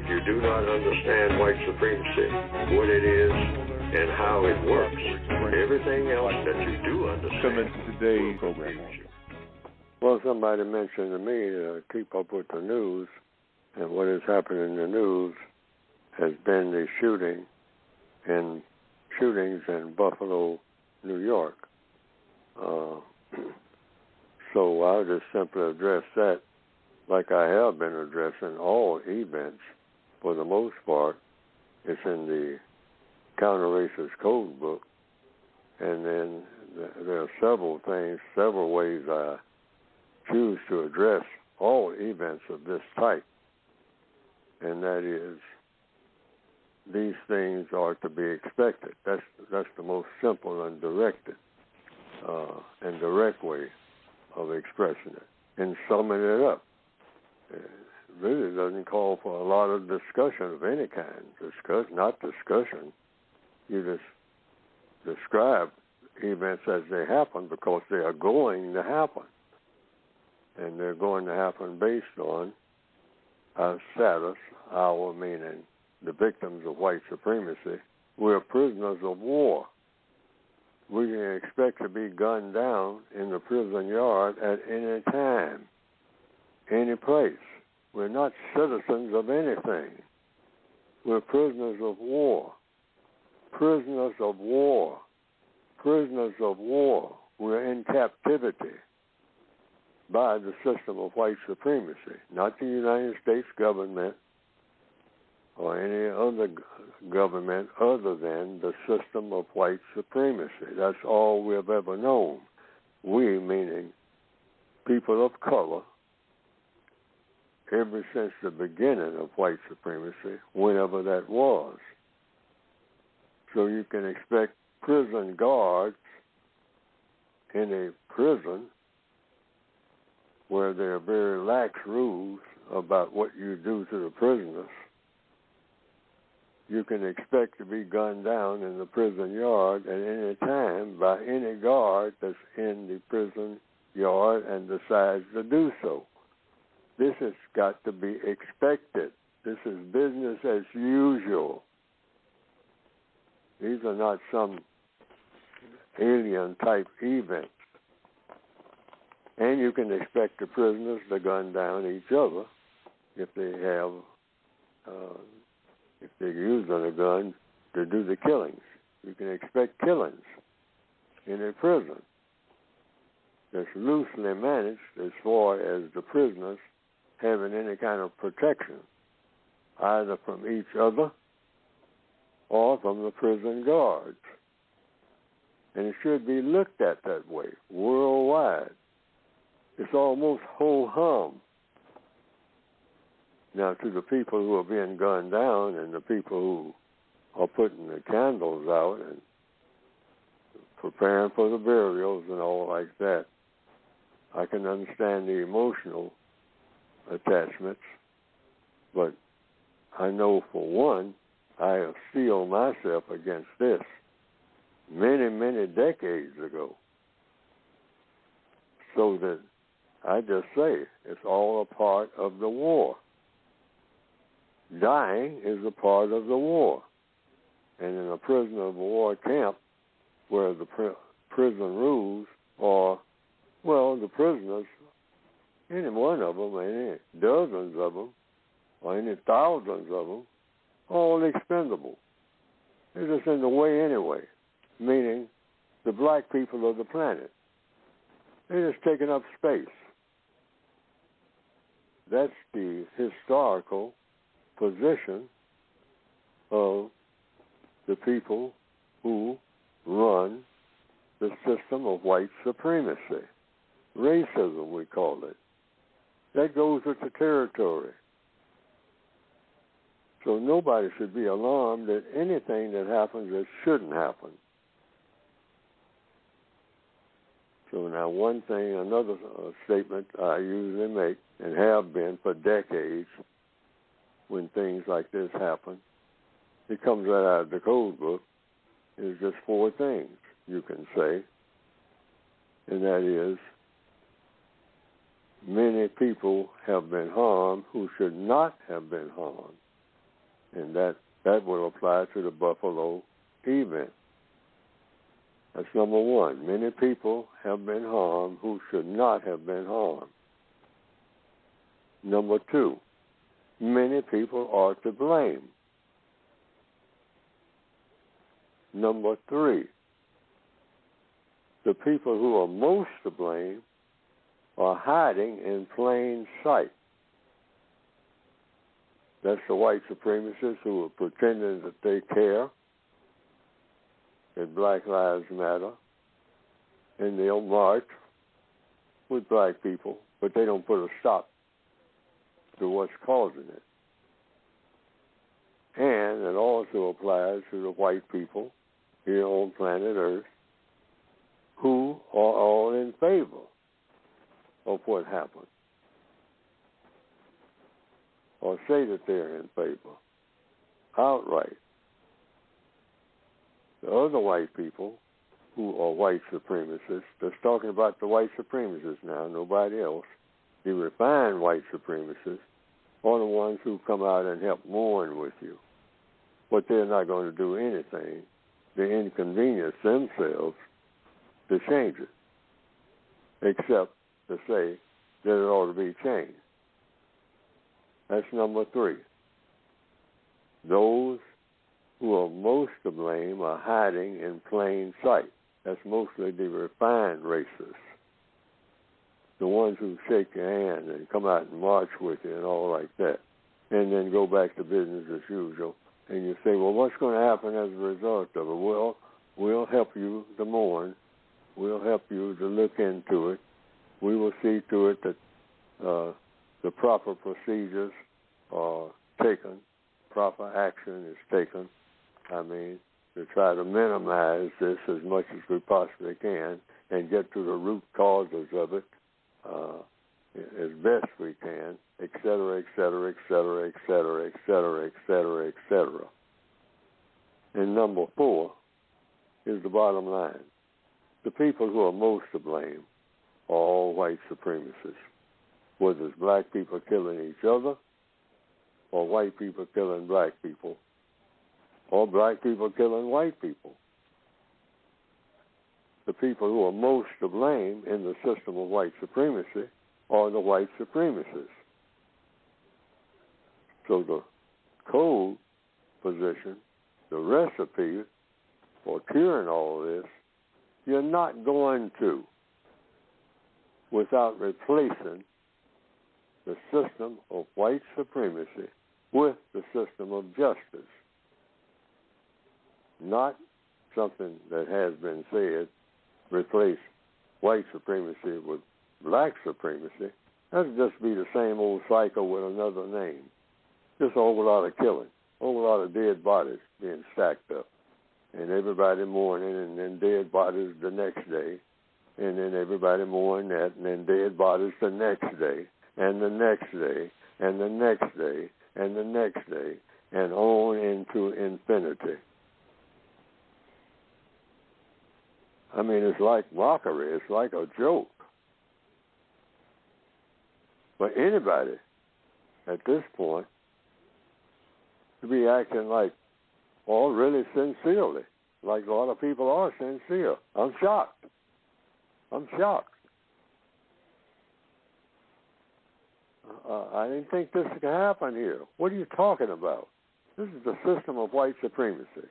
you do not understand white supremacy, what it is, and how it works, everything else that you do understand. Coming to today's program. Well, somebody mentioned to me to keep up with the news, and what has happened in the news has been the shootings in Buffalo, New York. So I'll just simply address that like I have been addressing all events for the most part. It's in the Counter-Racist Code book, and then there are several ways I choose to address all events of this type, and that is these things are to be expected. That's the most simple and direct way of expressing it and summing it up. It really doesn't call for a lot of discussion of any kind. Not discussion. You just describe events as they happen because they are going to happen. And they're going to happen based on our status, our meaning, the victims of white supremacy. We're prisoners of war. We can expect to be gunned down in the prison yard at any time, any place. We're not citizens of anything. We're prisoners of war. Prisoners of war. Prisoners of war. We're in captivity by the system of white supremacy, not the United States government or any other government other than the system of white supremacy. That's all we've ever known. We, meaning people of color, ever since the beginning of white supremacy, whenever that was. So you can expect prison guards in a prison where there are very lax rules about what you do to the prisoners. You can expect to be gunned down in the prison yard at any time by any guard that's in the prison yard and decides to do so. This has got to be expected. This is business as usual. These are not some alien-type events. And you can expect the prisoners to gun down each other if they're using a gun to do the killings. You can expect killings in a prison that's loosely managed as far as the prisoners having any kind of protection, either from each other or from the prison guards. And it should be looked at that way worldwide. It's almost ho-hum. Now, to the people who are being gunned down and the people who are putting the candles out and preparing for the burials and all like that, I can understand the emotional attachments, but I know for one, I have steeled myself against this many, many decades ago. So that I just say it's all a part of the war. Dying is a part of the war. And in a prisoner of war camp where the prison rules are, well, the prisoners, any one of them, any dozens of them, or any thousands of them, all expendable. They're just in the way anyway, meaning the black people of the planet. They're just taking up space. That's the historical position of the people who run the system of white supremacy. Racism, we call it. That goes with the territory. So nobody should be alarmed at anything that happens that shouldn't happen. So now another statement I usually make and have been for decades when things like this happen, it comes right out of the code book, is just four things you can say, and that is many people have been harmed who should not have been harmed. And that will apply to the Buffalo event. That's number one. Many people have been harmed who should not have been harmed. Number two, many people are to blame. Number three, the people who are most to blame are hiding in plain sight. That's the white supremacists who are pretending that they care, that Black Lives Matter, and they'll march with black people, but they don't put a stop to what's causing it. And it also applies to the white people here on planet Earth who are all in favor of what happened, or say that they're in favor outright. The other white people who are white supremacists, that's talking about the white supremacists now, nobody else, the refined white supremacists are the ones who come out and help mourn with you. But they're not going to do anything to inconvenience themselves to change it, except to say that it ought to be changed. That's number three. Those who are most to blame are hiding in plain sight. That's mostly the refined racists, the ones who shake your hand and come out and march with you and all like that, and then go back to business as usual. And you say, well, what's going to happen as a result of it? Well, we'll help you to mourn. We'll help you to look into it. We will see to it that the proper procedures are taken, proper action is taken. I mean, to try to minimize this as much as we possibly can and get to the root causes of it as best we can, et cetera, et cetera, et cetera, et cetera, et cetera, et cetera, et cetera. And number four is the bottom line. The people who are most to blame are all white supremacists, whether it's black people killing each other or white people killing black people or black people killing white people. The people who are most to blame in the system of white supremacy are the white supremacists. So the code position, the recipe for curing all of this, you're not going to without replacing the system of white supremacy with the system of justice. Not something that has been said, replace white supremacy with black supremacy. That'd just be the same old cycle with another name. Just a whole lot of killing, a whole lot of dead bodies being stacked up, and everybody mourning, and then dead bodies the next day, and then everybody mourning that, and then dead bodies the next day, and the next day, and the next day, and the next day, and on into infinity. I mean, it's like mockery. It's like a joke. But anybody at this point to be acting like, or really sincerely, like a lot of people are sincere. I'm shocked. I'm shocked. I didn't think this could happen here. What are you talking about? This is the system of white supremacy.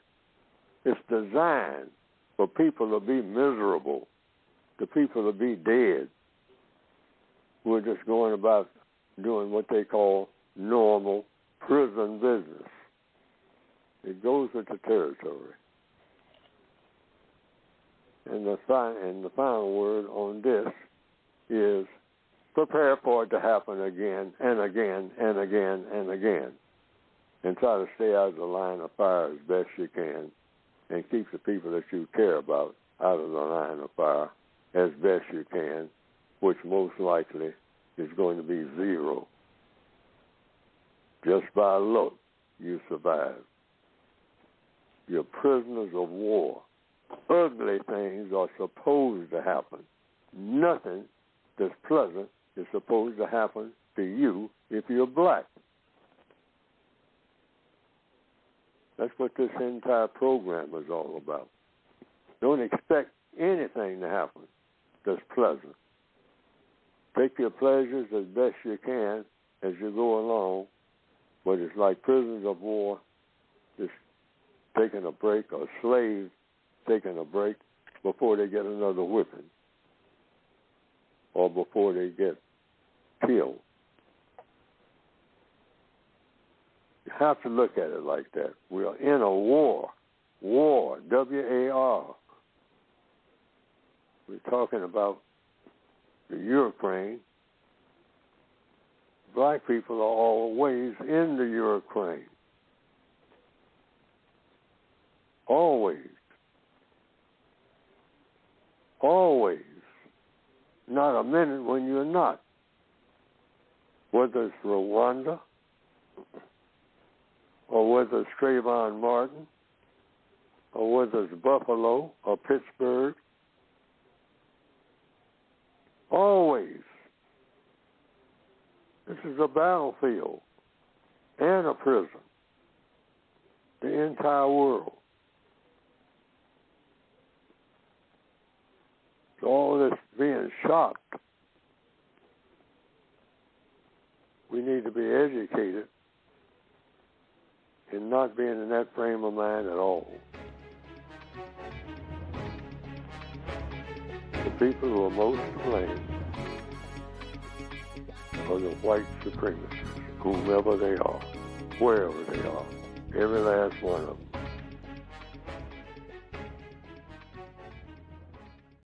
It's designed for people to be miserable, to people to be dead. We're just going about doing what they call normal prison business. It goes with the territory. And the final word on this is prepare for it to happen again and again and again and again. And try to stay out of the line of fire as best you can and keep the people that you care about out of the line of fire as best you can, which most likely is going to be zero. Just by luck, you survive. You're prisoners of war. Ugly things are supposed to happen. Nothing that's pleasant is supposed to happen to you if you're black. That's what this entire program is all about. Don't expect anything to happen that's pleasant. Take your pleasures as best you can as you go along, but it's like prisoners of war just taking a break, or slaves taking a break before they get another whipping or before they get killed. You have to look at it like that. We are in a war, W-A-R. We're talking about the Ukraine. Black people are always in the Ukraine. Always. Always. Not a minute when you're not. Whether it's Rwanda, or whether it's Trayvon Martin, or whether it's Buffalo or Pittsburgh. Always. This is a battlefield and a prison. The entire world. So all this being shocked, we need to be educated and not being in that frame of mind at all. The people who are most to blame are the white supremacists, whomever they are, wherever they are, every last one of them.